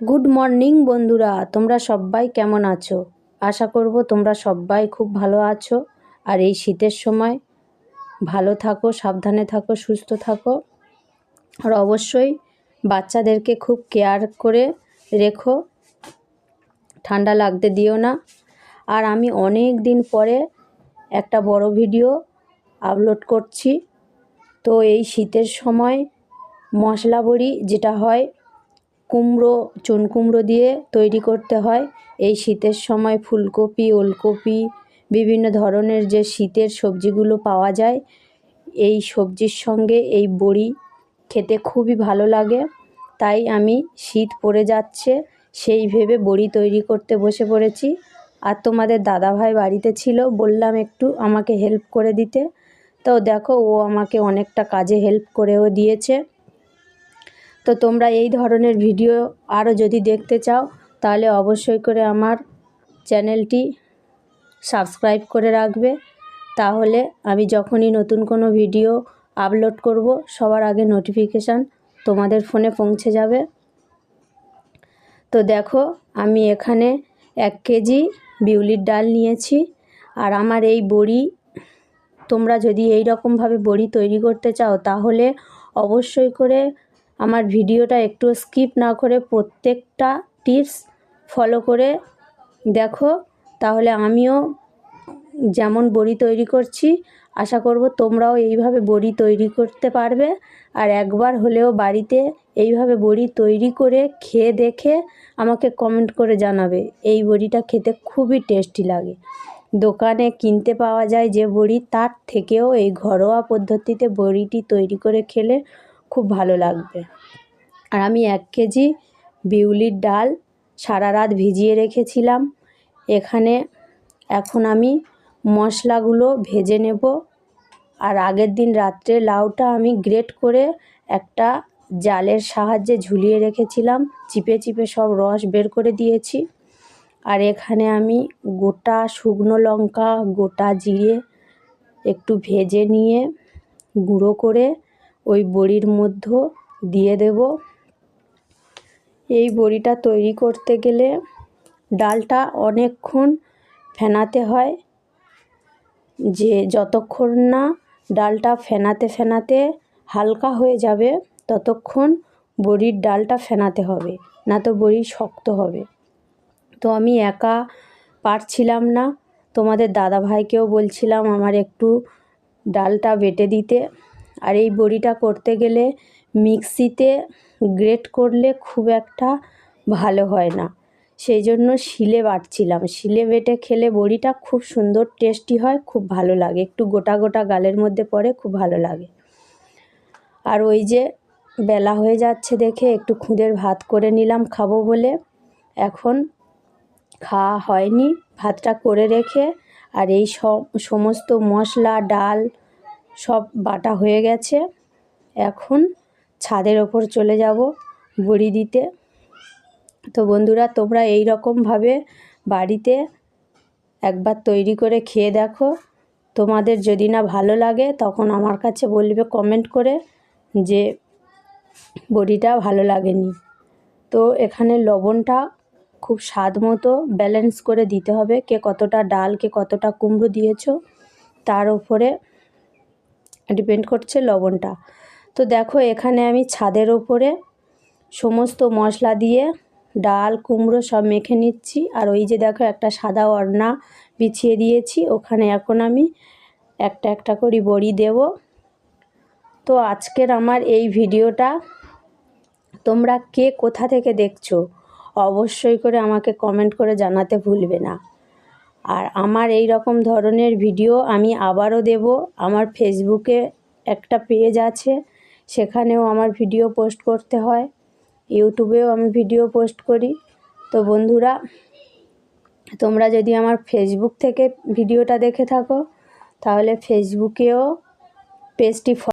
Good morning বন্ধুরা, তোমরা সবাই কেমন আছো? আশা করব তোমরা সবাই খুব ভালো আছো। আর এই শীতের সময় ভালো থাকো, সাবধানে থাকো, সুস্থ থাকো। আর অবশ্যই বাচ্চাদেরকে খুব কেয়ার করে রেখো, ঠান্ডা লাগতে দিও না। আর আমি অনেক দিন পরে একটা বড় ভিডিও আপলোড করছি। তো এই শীতের সময় মশলা বড়ি যেটা হয় কুমড়ো, চুন কুমড়ো দিয়ে তৈরি করতে হয়। এই শীতের সময় ফুলকপি, ওলকপি, বিভিন্ন ধরনের যে শীতের সবজিগুলো পাওয়া যায়, এই সবজির সঙ্গে এই বড়ি খেতে খুবই ভালো লাগে। তাই আমি শীত পড়ে যাচ্ছে সেই ভেবে বড়ি তৈরি করতে বসে পড়েছি। আর তোমাদের দাদাভাই বাড়িতে ছিল, বললাম একটু আমাকে হেল্প করে দিতে। তো দেখো, ও আমাকে অনেকটা কাজে হেল্প করেও দিয়েছে। তো তোমরা এই ধরনের ভিডিও আরও যদি দেখতে চাও তাহলে অবশ্যই করে আমার চ্যানেলটি সাবস্ক্রাইব করে রাখবে। তাহলে আমি যখনই নতুন কোনো ভিডিও আপলোড করব সবার আগে নোটিফিকেশান তোমাদের ফোনে পৌঁছে যাবে। তো দেখো, আমি এখানে 1 কেজি বিউলির ডাল নিয়েছি। আর আমার এই বড়ি, তোমরা যদি এই রকমভাবে বড়ি তৈরি করতে চাও তাহলে অবশ্যই করে আমার ভিডিওটা একটু স্কিপ না করে প্রত্যেকটা টিপস ফলো করে দেখো। তাহলে আমিও যেমন বড়ি তৈরি করছি আশা করব তোমরাও এইভাবে বড়ি তৈরি করতে পারবে। আর একবার হলেও বাড়িতে এইভাবে বড়ি তৈরি করে খেয়ে দেখে আমাকে কমেন্ট করে জানাবে। এই বড়িটা খেতে খুবই টেস্টি লাগে। দোকানে কিনতে পাওয়া যায় যে বড়ি, তার থেকেও এই ঘরোয়া পদ্ধতিতে বড়িটি তৈরি করে খেলে খুব ভালো লাগবে। আর আমি 1 কেজি বিউলির ডাল সারা রাত ভিজিয়ে রেখেছিলাম। এখন আমি মশলাগুলো ভেজে নেব। আর আগের দিন রাত্রে লাউটা আমি গ্রেট করে একটা জালের সাহায্যে ঝুলিয়ে রেখেছিলাম, চিপে চিপে সব রস বের করে দিয়েছি। আর এখানে আমি গোটা শুকনো লঙ্কা, গোটা জিরে একটু ভেজে নিয়ে গুঁড়ো করে ওই বড়ির মধ্যে দিয়ে দেব। এই বড়িটা তৈরি করতে গেলে ডালটা অনেকক্ষণ ফেনাতে হয়, যে যতক্ষণ না ডালটা ফেনাতে ফেনাতে হালকা হয়ে যাবে ততক্ষণ বড়ির ডালটা ফেনাতে হবে, না তো বড়ি শক্ত হবে। তো আমি একা পারছিলাম না, তোমাদের দাদাভাইকেও বলছিলাম আমার একটু ডালটা বেটে দিতে। আর এই বড়িটা করতে গেলে মিক্সিতে গ্রেট করলে খুব একটা ভালো হয় না, সেই জন্য শিলে বাটছিলাম। শিলে বেটে খেলে বড়িটা খুব সুন্দর টেস্টি হয়, খুব ভালো লাগে, একটু গোটা গোটা গালের মধ্যে পড়ে, খুব ভালো লাগে। আর ওই যে বেলা হয়ে যাচ্ছে দেখে একটু খুদের ভাত করে নিলাম খাবো বলে। এখন খাওয়া হয়নি, ভাতটা করে রেখে আর এই সমস্ত মশলা ডাল সব বাটা হয়ে গেছে। এখন ছাদের ওপর চলে যাব বড়ি দিতে। তো বন্ধুরা, তোমরা এই রকমভাবে বাড়িতে একবার তৈরি করে খেয়ে দেখো। তোমাদের যদি না ভালো লাগে তখন আমার কাছে বলবে কমেন্ট করে যে বড়িটা ভালো লাগেনি। তো এখানে লবণটা খুব স্বাদ মতো ব্যালেন্স করে দিতে হবে। কে কতটা ডাল, কে কতটা কুমড়ো দিয়েছো তার উপরে ডিপেন্ড করছে লবণটা। তো দেখো, এখানে আমি ছাদের ওপরে সমস্ত মশলা দিয়ে ডাল কুমড়ো সব মেখে নিচ্ছি। আর ওই যে দেখো একটা সাদা ওড়না বিছিয়ে দিয়েছি, ওখানে এখন আমি একটা একটা করে বড়ি দেব। তো আজকের আমার এই ভিডিওটা তোমরা কে কোথা থেকে দেখছো অবশ্যই করে আমাকে কমেন্ট করে জানাতে ভুলবে না। আর আমার এই রকম ধরনের ভিডিও আমি আবারও দেব। আমার ফেসবুকে একটা পেজ আছে, সেখানেও আমার ভিডিও পোস্ট করতে হয়, ইউটিউবেও আমি ভিডিও পোস্ট করি। তো বন্ধুরা, তোমরা যদি আমার ফেসবুক থেকে ভিডিওটা দেখে থাকো তাহলে ফেসবুকেও পেজটি